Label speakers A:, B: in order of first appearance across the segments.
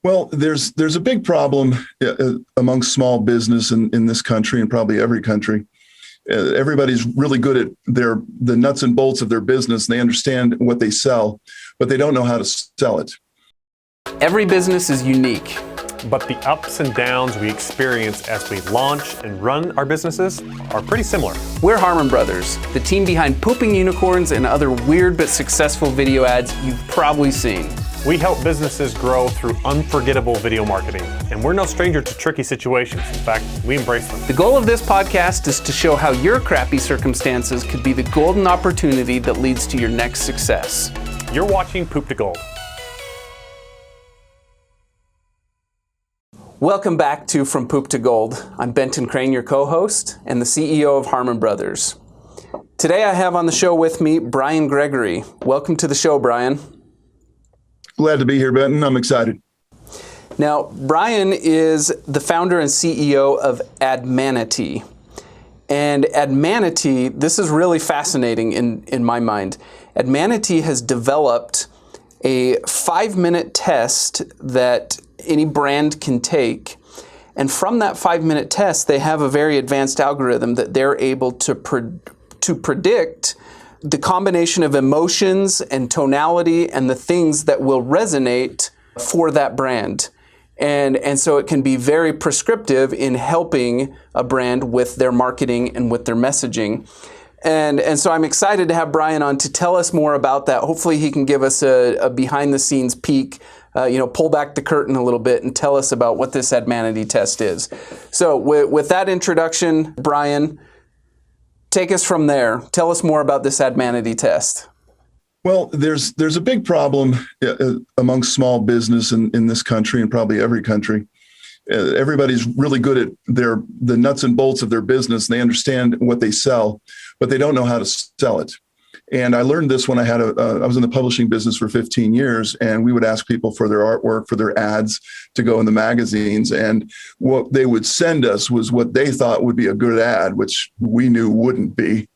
A: Well, there's a big problem amongst small business in this country and probably every country. Everybody's really good at the nuts and bolts of their business. And they understand what they sell, but they don't know how to sell it.
B: Every business is unique.
C: But the ups and downs we experience as we launch and run our businesses are pretty similar.
B: We're Harmon Brothers, the team behind Pooping Unicorns and other weird but successful video ads you've probably seen.
C: We help businesses grow through unforgettable video marketing, and we're no stranger to tricky situations. In fact, we embrace them.
B: The goal of this podcast is to show how your crappy circumstances could be the golden opportunity that leads to your next success.
C: You're watching Poop to Gold.
B: Welcome back to From Poop to Gold. I'm Benton Crane, your co-host and the CEO of Harmon Brothers. Today I have on the show with me Brian Gregory. Welcome to the show, Brian.
A: Glad to be here, Benton. I'm excited.
B: Now, Brian is the founder and CEO of Admanity. And Admanity, this is really fascinating in my mind. Admanity has developed a 5-minute test that any brand can take. And from that 5-minute test, they have a very advanced algorithm that they're able to predict the combination of emotions and tonality and the things that will resonate for that brand. And so it can be very prescriptive in helping a brand with their marketing and with their messaging. And so I'm excited to have Brian on to tell us more about that. Hopefully he can give us a behind the scenes peek, pull back the curtain a little bit and tell us about what this Admanity test is. So with that introduction, Brian, take us from there. Tell us more about this Admanity test.
A: Well, there's a big problem amongst small business in this country and probably every country. Everybody's really good at the nuts and bolts of their business. And they understand what they sell, but they don't know how to sell it. And I learned this when I was in the publishing business for 15 years, and we would ask people for their artwork, for their ads to go in the magazines. And what they would send us was what they thought would be a good ad, which we knew wouldn't be,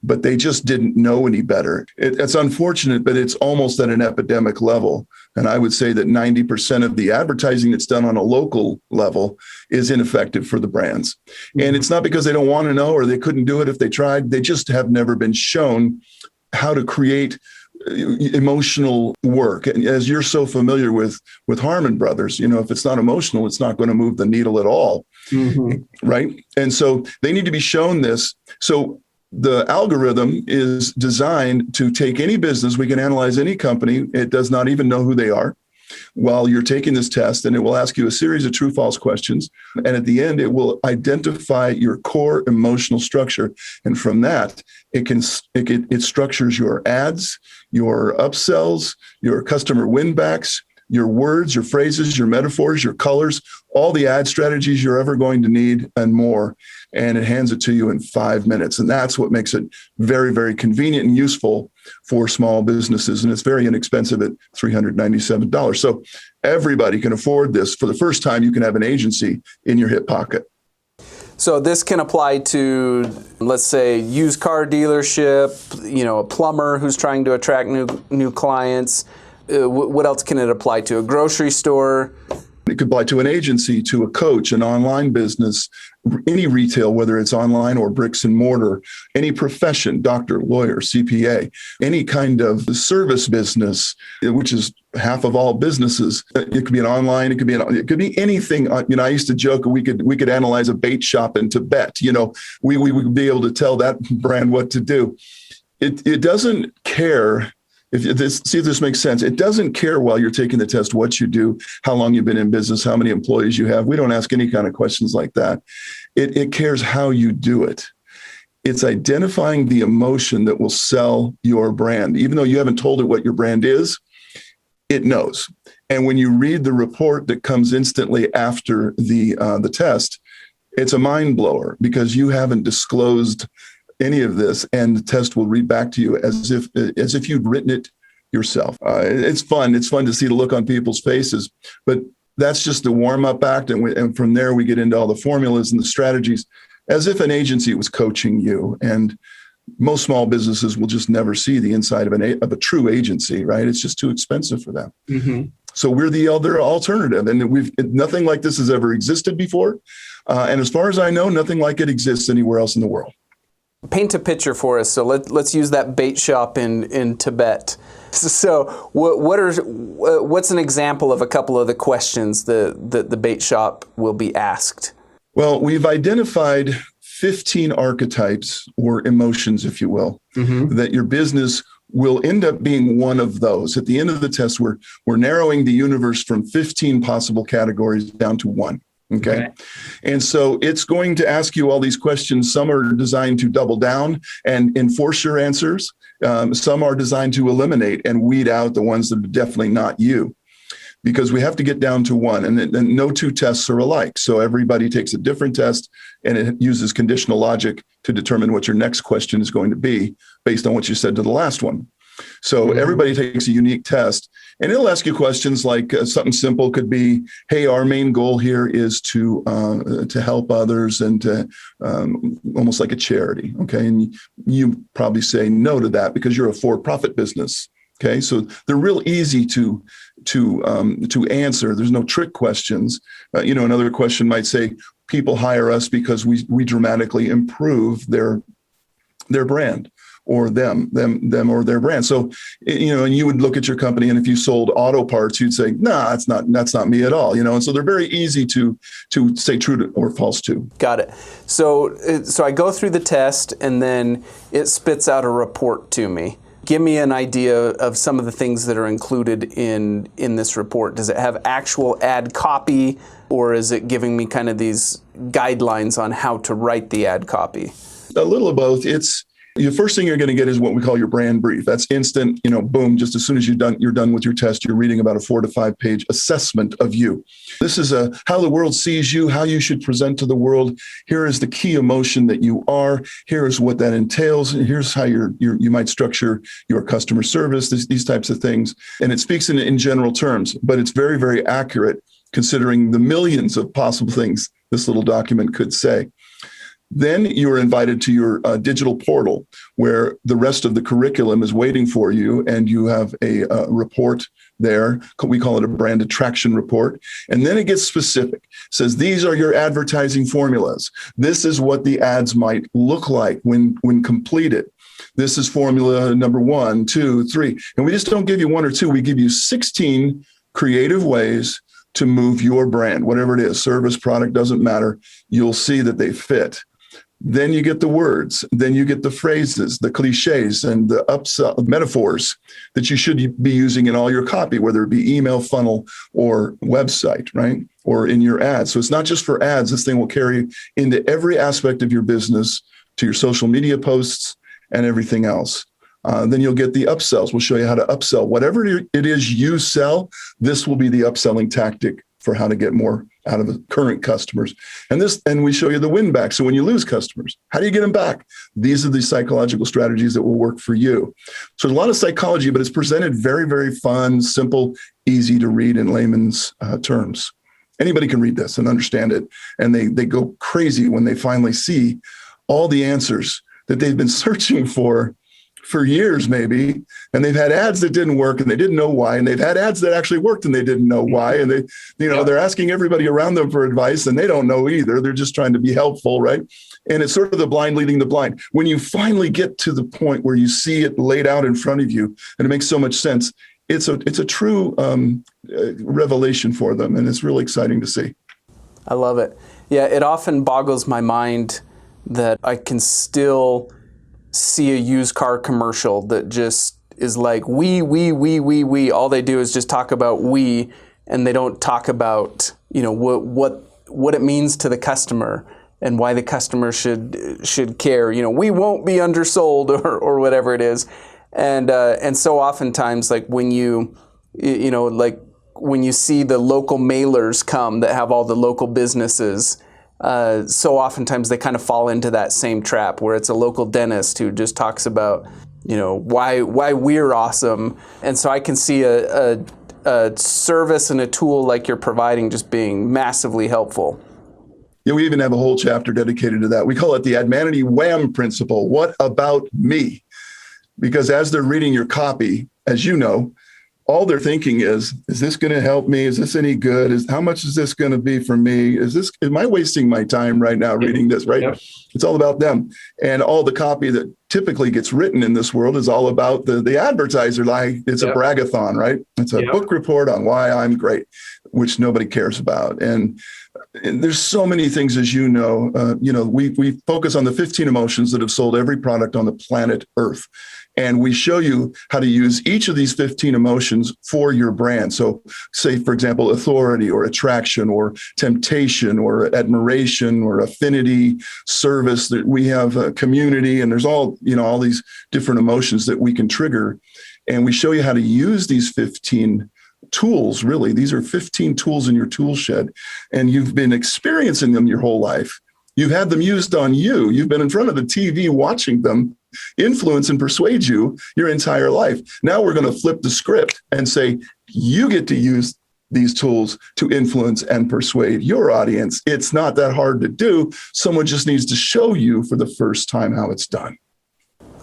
A: but they just didn't know any better. It's unfortunate, but it's almost at an epidemic level. And I would say that 90% of the advertising that's done on a local level is ineffective for the brands. And it's not because they don't want to know or they couldn't do it if they tried. They just have never been shown how to create emotional work. And as you're so familiar with Harmon Brothers, if it's not emotional, it's not going to move the needle at all. Mm-hmm. Right? And so they need to be shown this. So the algorithm is designed to take any business. We can analyze any company. It does not even know who they are while you're taking this test, and it will ask you a series of true false questions. And at the end, it will identify your core emotional structure. And from that, it structures your ads, your upsells, your customer win backs, your words, your phrases, your metaphors, your colors, all the ad strategies you're ever going to need and more. And it hands it to you in 5 minutes. And that's what makes it very, very convenient and useful for small businesses. And it's very inexpensive at $397. So everybody can afford this. For the first time, you can have an agency in your hip pocket.
B: So this can apply to, let's say, used car dealership, a plumber who's trying to attract new clients. What else can it apply to? A grocery store?
A: It could apply to an agency, to a coach, an online business, any retail, whether it's online or bricks and mortar, any profession, doctor, lawyer, CPA, any kind of service business, which is half of all businesses. It could be an online, it could be anything. I used to joke we could analyze a bait shop in Tibet. We would be able to tell that brand what to do. It doesn't care. See if this makes sense. It doesn't care while you're taking the test what you do, how long you've been in business, how many employees you have. We don't ask any kind of questions like that. It cares how you do it. It's identifying the emotion that will sell your brand. Even though you haven't told it what your brand is, it knows. And when you read the report that comes instantly after the test, it's a mind blower because you haven't disclosed any of this, and the test will read back to you as if you'd written it yourself. It's fun. It's fun to see the look on people's faces, but that's just the warm-up act. And from there, we get into all the formulas and the strategies as if an agency was coaching you. And most small businesses will just never see the inside of a true agency, right? It's just too expensive for them. Mm-hmm. So we're the other alternative. And nothing like this has ever existed before. And as far as I know, nothing like it exists anywhere else in the world.
B: Paint a picture for us. So let's use that bait shop in Tibet. So what's an example of a couple of the questions that the bait shop will be asked?
A: Well, we've identified 15 archetypes or emotions, if you will, that your business will end up being one of those. At the end of the test, we're narrowing the universe from 15 possible categories down to one. Okay. And so it's going to ask you all these questions. Some are designed to double down and enforce your answers. Some are designed to eliminate and weed out the ones that are definitely not you, because we have to get down to one, and no two tests are alike. So everybody takes a different test, and it uses conditional logic to determine what your next question is going to be based on what you said to the last one. So everybody takes a unique test, and it'll ask you questions like something simple could be, hey, our main goal here is to help others and to almost like a charity. Okay. And you probably say no to that because you're a for-profit business. Okay. So they're real easy to answer. There's no trick questions. Another question might say, people hire us because we dramatically improve their brand, or them or their brand. So, and you would look at your company, and if you sold auto parts, you'd say, nah, that's not me at all. And so they're very easy to say true to or false to.
B: Got it. So I go through the test, and then it spits out a report to me. Give me an idea of some of the things that are included in this report. Does it have actual ad copy, or is it giving me kind of these guidelines on how to write the ad copy?
A: A little of both. The first thing you're going to get is what we call your brand brief. That's instant, boom, just as soon as you're done with your test, you're reading about a 4 to 5 page assessment of you. This is how the world sees you, how you should present to the world. Here is the key emotion that you are. Here is what that entails. Here's how you might structure your customer service, these types of things. And it speaks in general terms, but it's very, very accurate considering the millions of possible things this little document could say. Then you are invited to your digital portal where the rest of the curriculum is waiting for you, and you have a report there. We call it a brand attraction report. And then it gets specific. It says, these are your advertising formulas. This is what the ads might look like when completed. This is formula number 1, 2, 3. And we just don't give you 1 or 2. We give you 16 creative ways to move your brand, whatever it is, service, product, doesn't matter. You'll see that they fit. Then you get the words, then you get the phrases, the cliches, and the upsell metaphors that you should be using in all your copy, whether it be email, funnel, or website, right? Or in your ads. So it's not just for ads. This thing will carry into every aspect of your business, to your social media posts and everything else. Then you'll get the upsells. We'll show you how to upsell. Whatever it is you sell, this will be the upselling tactic for how to get more out of the current customers. And we show you the win back. So when you lose customers, how do you get them back? These are the psychological strategies that will work for you. So there's a lot of psychology, but it's presented very, very fun, simple, easy to read in layman's terms. Anybody can read this and understand it. And they go crazy when they finally see all the answers that they've been searching for years maybe, and they've had ads that didn't work and they didn't know why, and they've had ads that actually worked and they didn't know why, and they're asking everybody around them for advice and they don't know either. They're just trying to be helpful, right? And it's sort of the blind leading the blind. When you finally get to the point where you see it laid out in front of you and it makes so much sense, it's a true revelation for them, and it's really exciting to see.
B: I love it. Yeah, it often boggles my mind that I can still see a used car commercial that just is like we. All they do is just talk about we, and they don't talk about what it means to the customer and why the customer should care. We won't be undersold or whatever it is, and so oftentimes like when you see the local mailers come that have all the local businesses. So oftentimes they kind of fall into that same trap where it's a local dentist who just talks about, why we're awesome. And so I can see a service and a tool like you're providing just being massively helpful.
A: Yeah, we even have a whole chapter dedicated to that. We call it the Admanity WHAM principle. What about me? Because as they're reading your copy, as you know, all they're thinking is this going to help me? Is this any good? How much is this going to be for me? Am I wasting my time right now reading this, right? Yep. It's all about them. And all the copy that typically gets written in this world is all about the advertiser. Like it's a bragathon, right? It's a book report on why I'm great, which nobody cares about. And there's so many things, as you know, we focus on the 15 emotions that have sold every product on the planet Earth. And we show you how to use each of these 15 emotions for your brand. So say, for example, authority or attraction or temptation or admiration or affinity, service, that we have a community, and there's all these different emotions that we can trigger. And we show you how to use these 15 tools. Really, these are 15 tools in your tool shed, and you've been experiencing them your whole life. You've had them used on you. You've been in front of the TV watching them influence and persuade you your entire life. Now we're going to flip the script and say, you get to use these tools to influence and persuade your audience. It's not that hard to do. Someone just needs to show you for the first time how it's done.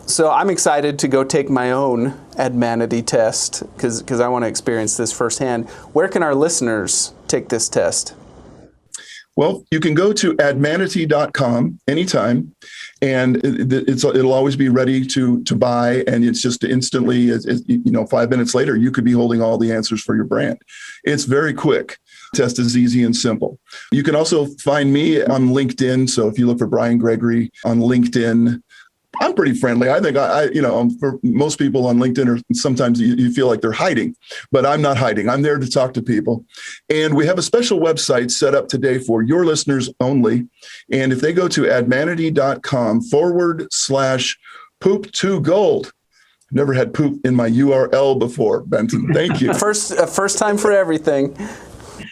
B: So I'm excited to go take my own Admanity test because I want to experience this firsthand. Where can our listeners take this test?
A: Well, you can go to admanity.com anytime, and it'll always be ready to buy. And it's just instantly, 5 minutes later, you could be holding all the answers for your brand. It's very quick. The test is easy and simple. You can also find me on LinkedIn. So if you look for Brian Gregory on LinkedIn, I'm pretty friendly. I think for most people on LinkedIn, or sometimes you feel like they're hiding, but I'm not hiding. I'm there to talk to people. And we have a special website set up today for your listeners only. And if they go to admanity.com/poop2gold, never had poop in my URL before, Benton. Thank you.
B: First time for everything.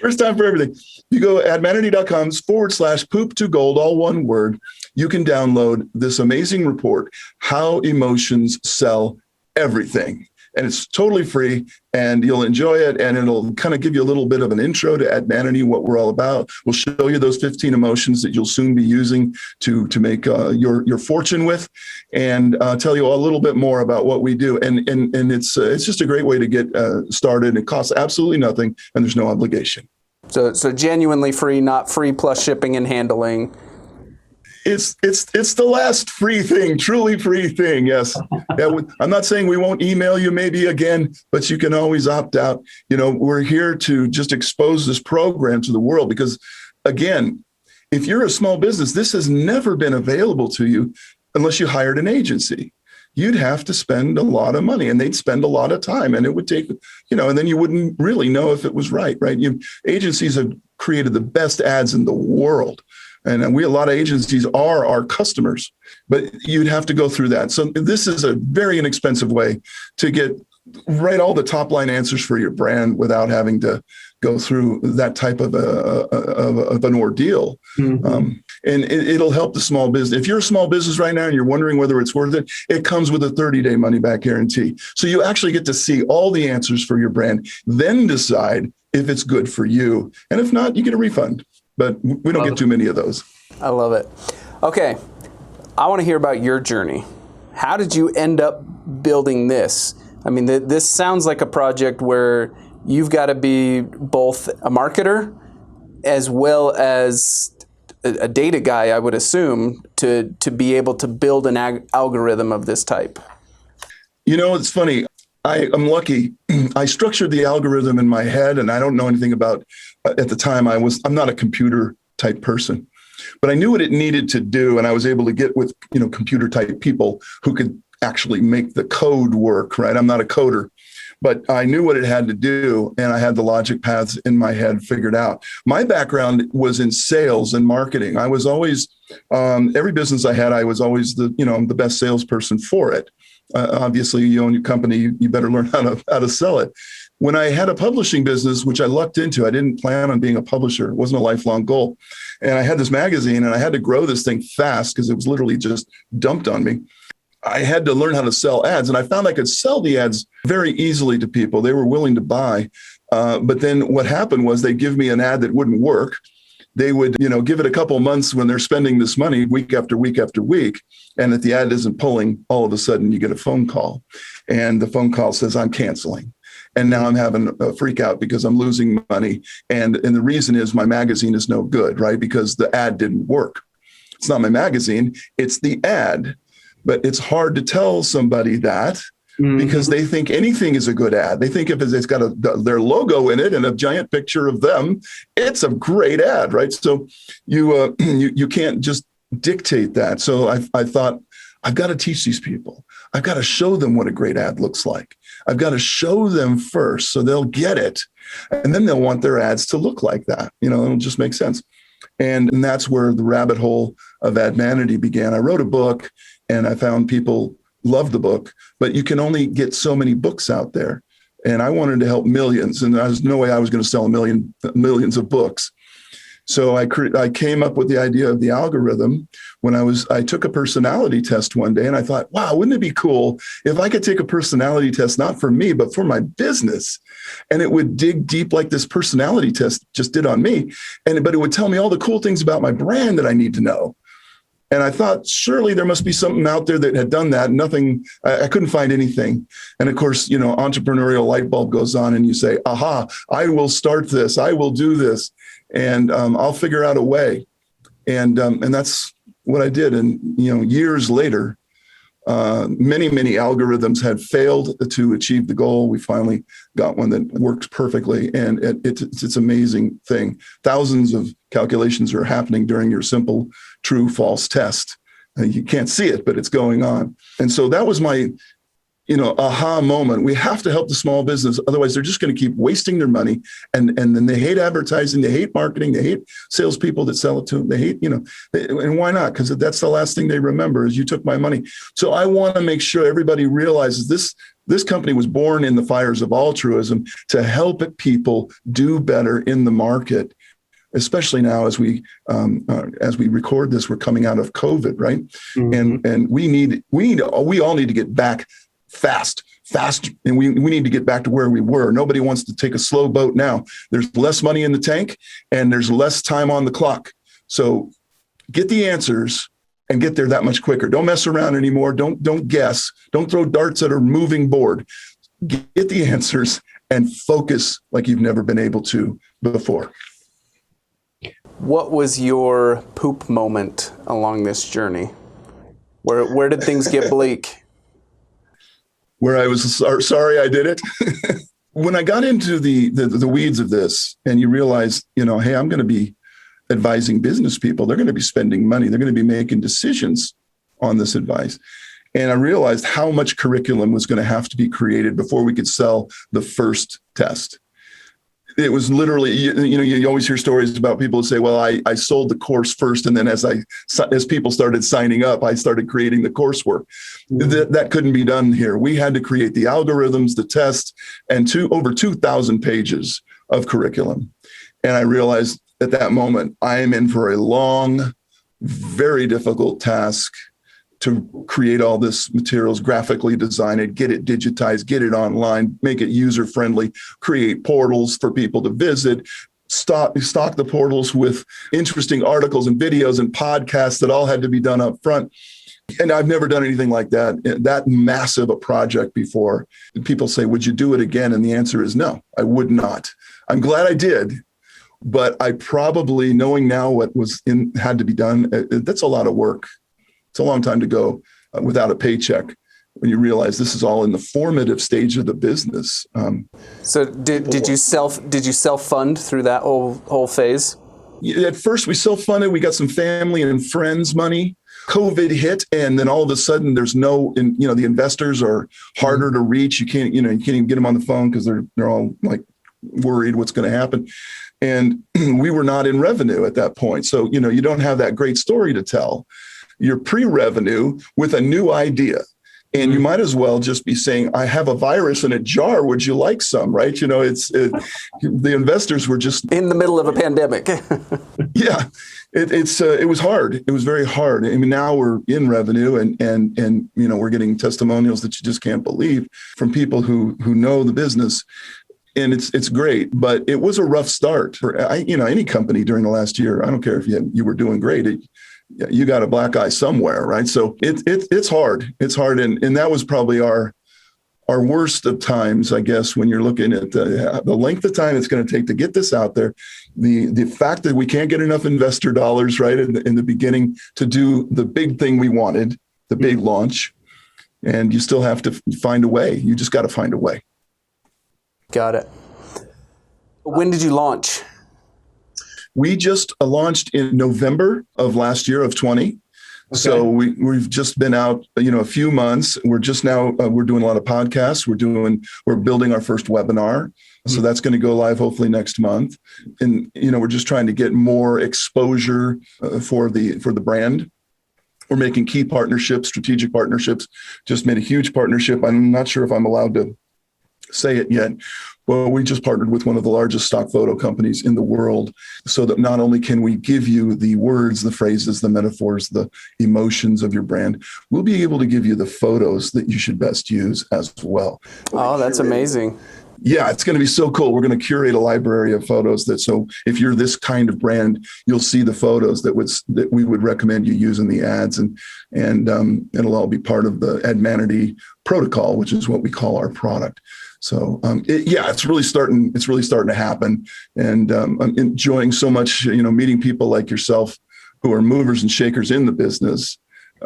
A: First time for everything. You go admanity.com/poop2gold, all one word. You can download this amazing report, How Emotions Sell Everything. And it's totally free, and you'll enjoy it. And it'll kind of give you a little bit of an intro to Admanity, what we're all about. We'll show you those 15 emotions that you'll soon be using to make your fortune with, and tell you a little bit more about what we do. And it's just a great way to get started. It costs absolutely nothing, and there's no obligation.
B: So genuinely free, not free plus shipping and handling.
A: It's the last free thing, truly free thing. Yes. I'm not saying we won't email you maybe again, but you can always opt out. We're here to just expose this program to the world because, again, if you're a small business, this has never been available to you unless you hired an agency. You'd have to spend a lot of money, and they'd spend a lot of time, and it would take, and then you wouldn't really know if it was right? Agencies have created the best ads in the world. And a lot of agencies are our customers, but you'd have to go through that. So this is a very inexpensive way to get all the top line answers for your brand without having to go through that type of an ordeal. Mm-hmm. And it'll help the small business. If you're a small business right now and you're wondering whether it's worth it, it comes with a 30-day money-back guarantee. So you actually get to see all the answers for your brand, then decide if it's good for you. And if not, you get a refund. But we don't get too many of those.
B: I love it. Okay, I want to hear about your journey. How did you end up building this? I mean, this sounds like a project where you've got to be both a marketer as well as a data guy, I would assume, to be able to build an algorithm of this type.
A: It's funny. I'm lucky. I structured the algorithm in my head, and I don't know anything about, at the time, I'm not a computer type person, but I knew what it needed to do. And I was able to get with, computer type people who could actually make the code work, right? I'm not a coder, but I knew what it had to do, and I had the logic paths in my head figured out. My background was in sales and marketing. I was always, every business I had, I was always the best salesperson for it. Obviously, you own your company, you better learn how to sell it. When I had a publishing business, which I lucked into, I didn't plan on being a publisher. It wasn't a lifelong goal. And I had this magazine, and I had to grow this thing fast because it was literally just dumped on me. I had to learn how to sell ads, and I found I could sell the ads very easily to people. They were willing to buy. But then what happened was they'd give me an ad that wouldn't work. They would, give it a couple of months when they're spending this money week after week after week. And if the ad isn't pulling, all of a sudden you get a phone call, and the phone call says, I'm canceling. And now I'm having a freak out because I'm losing money. And the reason is my magazine is no good, right? Because the ad didn't work. It's not my magazine, it's the ad. But it's hard to tell somebody that because they think anything is a good ad. They think if it's got their logo in it and a giant picture of them, it's a great ad, right? So you can't just dictate that. So I thought, I've got to teach these people. I've got to show them what a great ad looks like. I've got to show them first so they'll get it. And then they'll want their ads to look like that. It'll just make sense. And that's where the rabbit hole of Admanity began. I wrote a book and I found people loved the book, but you can only get so many books out there. And I wanted to help millions. And there was no way I was going to sell millions of books. So I came up with the idea of the algorithm when I took a personality test one day and I thought, wow, wouldn't it be cool if I could take a personality test, not for me, but for my business. And it would dig deep like this personality test just did on me. But it would tell me all the cool things about my brand that I need to know. And I thought, surely there must be something out there that had done that. Nothing, I couldn't find anything. And of course, entrepreneurial light bulb goes on and you say, aha, I will start this. I will do this. And I'll figure out a way. And that's what I did. And, years later, many algorithms had failed to achieve the goal. We finally got one that works perfectly. And it's an amazing thing. Thousands of calculations are happening during your simple true false test. You can't see it, but it's going on. And so that was my aha moment. We have to help the small business. Otherwise, they're just going to keep wasting their money. And then they hate advertising. They hate marketing. They hate salespeople that sell it to them. They hate, and why not? Because that's the last thing they remember is you took my money. So I want to make sure everybody realizes this company was born in the fires of altruism to help people do better in the market. Especially now, as we record this, we're coming out of COVID, right? Mm-hmm. And we all need to get back fast, and we need to get back to where we were. Nobody wants to take a slow boat now. There's less money in the tank, and there's less time on the clock. So get the answers and get there that much quicker. Don't mess around anymore. Don't guess. Don't throw darts at a moving board. Get the answers and focus like you've never been able to before.
B: What was your poop moment along this journey? Where did things get bleak?
A: Where I was sorry I did it. When I got into the weeds of this and you realize, hey, I'm going to be advising business people. They're going to be spending money. They're going to be making decisions on this advice. And I realized how much curriculum was going to have to be created before we could sell the first test. It was literally, you always hear stories about people who say, well, I sold the course first. And then as people started signing up, I started creating the coursework. Mm-hmm. That couldn't be done here. We had to create the algorithms, the tests, and over 2,000 pages of curriculum. And I realized at that moment, I am in for a long, very difficult task to create all this materials, graphically design it, get it digitized, get it online, make it user-friendly, create portals for people to visit, stock the portals with interesting articles and videos and podcasts that all had to be done up front. And I've never done anything like that massive a project before. People say, would you do it again? And the answer is no, I would not. I'm glad I did. But I probably, knowing now what had to be done, that's a lot of work. It's a long time to go without a paycheck when you realize this is all in the formative stage of the business.
B: So did you self-fund through that whole phase?
A: At first, we self-funded. We got some family and friends money. COVID hit, and then all of a sudden, there's the investors are harder to reach. You can't even get them on the phone because they're all like worried what's going to happen. And we were not in revenue at that point. So, you don't have that great story to tell. You're pre-revenue with a new idea. And you might as well just be saying, I have a virus in a jar. Would you like some? Right? The investors were just
B: in the middle of a pandemic.
A: Yeah, it was hard. It was very hard. I mean, now we're in revenue and we're getting testimonials that you just can't believe from people who know the business. And it's great, but it was a rough start for any company during the last year. I don't care if you were doing great. You got a black eye somewhere, right? So it's hard. It's hard. And that was probably our our worst of times, I guess, when you're looking at the length of time it's going to take to get this out there, the fact that we can't get enough investor dollars right in the beginning to do the big thing we wanted, the big launch, and you still have to find a way. You just got to find a way.
B: Got it. When did you launch?
A: We just launched in November of last year of 20. Okay. So we've just been out, a few months. We're just now, we're doing a lot of podcasts. We're building our first webinar. So that's going to go live hopefully next month. And, we're just trying to get more exposure for the brand. We're making key partnerships, strategic partnerships, just made a huge partnership. I'm not sure if I'm allowed to say it yet. Well, we just partnered with one of the largest stock photo companies in the world so that not only can we give you the words, the phrases, the metaphors, the emotions of your brand, we'll be able to give you the photos that you should best use as well.
B: Oh, that's amazing.
A: Yeah, it's going to be so cool. We're going to curate a library of photos so if you're this kind of brand, you'll see the photos that we would recommend you use in the ads, and it'll all be part of the Admanity protocol, which is what we call our product. So it's really starting to happen, and I'm enjoying so much, meeting people like yourself who are movers and shakers in the business,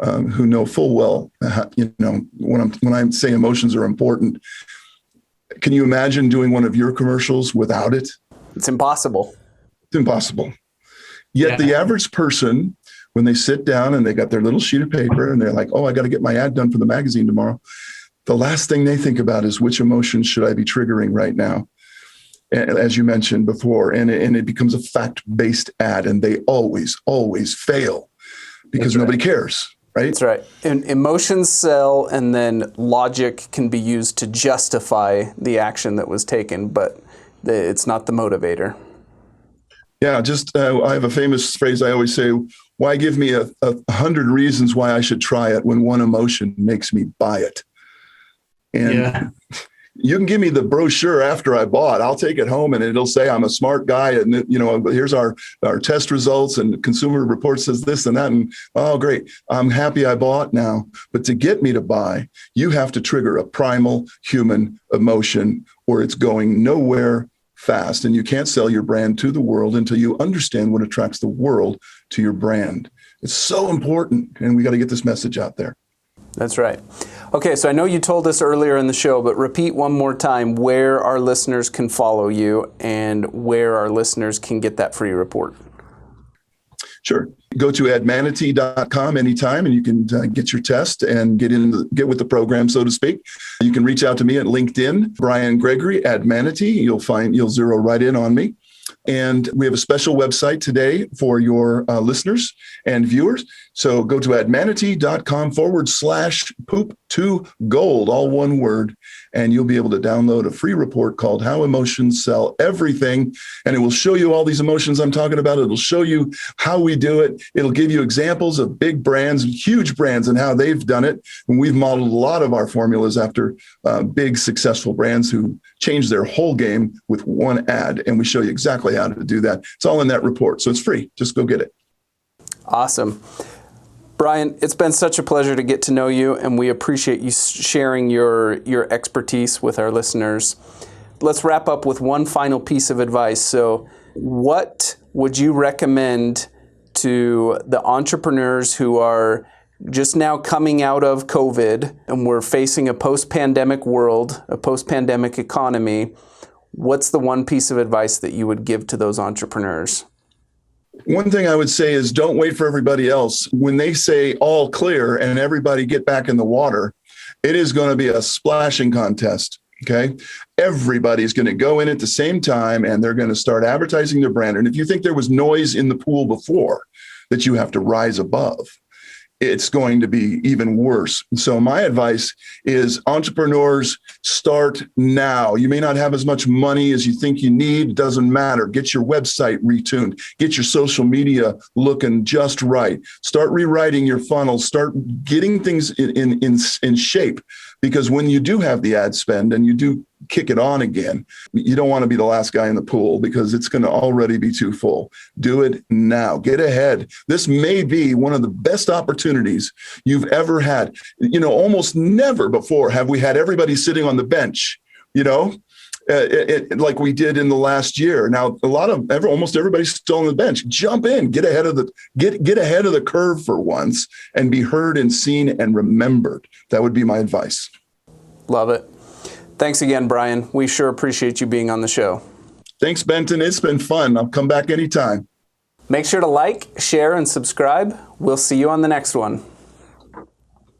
A: who know full well, when I say emotions are important. Can you imagine doing one of your commercials without it?
B: It's impossible.
A: It's impossible. Yet the average person, when they sit down and they got their little sheet of paper and they're like, oh, I got to get my ad done for the magazine tomorrow, the last thing they think about is which emotions should I be triggering right now, as you mentioned before. And it becomes a fact-based ad, and they always fail because nobody cares. Right?
B: That's right. And emotions sell, and then logic can be used to justify the action that was taken, but it's not the motivator.
A: Yeah, I have a famous phrase I always say, why give me 100 reasons why I should try it when one emotion makes me buy it? And you can give me the brochure after I bought. I'll take it home and it'll say I'm a smart guy. And, here's our test results and consumer report says this and that. And, oh, great. I'm happy I bought now. But to get me to buy, you have to trigger a primal human emotion or it's going nowhere fast. And you can't sell your brand to the world until you understand what attracts the world to your brand. It's so important. And we got to get this message out there.
B: That's right. Okay, so I know you told us earlier in the show, but repeat one more time where our listeners can follow you and where our listeners can get that free report.
A: Sure. Go to admanity.com anytime and you can get your test and get with the program, so to speak. You can reach out to me at LinkedIn, Brian Gregory, Admanity. You'll zero right in on me. And we have a special website today for your listeners and viewers. So go to admanity.com/poop2gold, all one word, and you'll be able to download a free report called How Emotions Sell Everything. And it will show you all these emotions I'm talking about. It'll show you how we do it. It'll give you examples of big brands, huge brands, and how they've done it. And we've modeled a lot of our formulas after big successful brands who changed their whole game with one ad. And we show you exactly how to do that. It's all in that report. So it's free. Just go get it.
B: Awesome. Brian, it's been such a pleasure to get to know you, and we appreciate you sharing your expertise with our listeners. Let's wrap up with one final piece of advice. So what would you recommend to the entrepreneurs who are just now coming out of COVID and we're facing a post-pandemic world, a post-pandemic economy? What's the one piece of advice that you would give to those entrepreneurs?
A: One thing I would say is don't wait for everybody else. When they say all clear and everybody get back in the water, it is going to be a splashing contest. Okay. Everybody's going to go in at the same time and they're going to start advertising their brand. And if you think there was noise in the pool before that you have to rise above, it's going to be even worse. So my advice is entrepreneurs, start now. You may not have as much money as you think you need. It doesn't matter. Get your website retuned. Get your social media looking just right. Start rewriting your funnel. Start getting things in shape Because when you do have the ad spend and you do kick it on again, you don't want to be the last guy in the pool because it's going to already be too full. Do it now. Get ahead. This may be one of the best opportunities you've ever had. Almost never before have we had everybody sitting on the bench, like we did in the last year. Now, almost everybody's still on the bench. Jump in, get ahead of the curve for once and be heard and seen and remembered. That would be my advice.
B: Love it. Thanks again, Brian. We sure appreciate you being on the show.
A: Thanks, Benton. It's been fun. I'll come back anytime.
B: Make sure to like, share, and subscribe. We'll see you on the next one.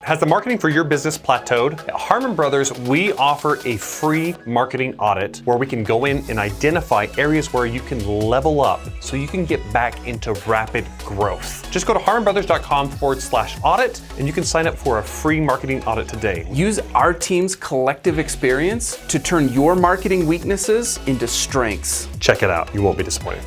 C: Has the marketing for your business plateaued? At Harmon Brothers, we offer a free marketing audit where we can go in and identify areas where you can level up so you can get back into rapid growth. Just go to harmonbrothers.com/audit and you can sign up for a free marketing audit today.
B: Use our team's collective experience to turn your marketing weaknesses into strengths.
C: Check it out. You won't be disappointed.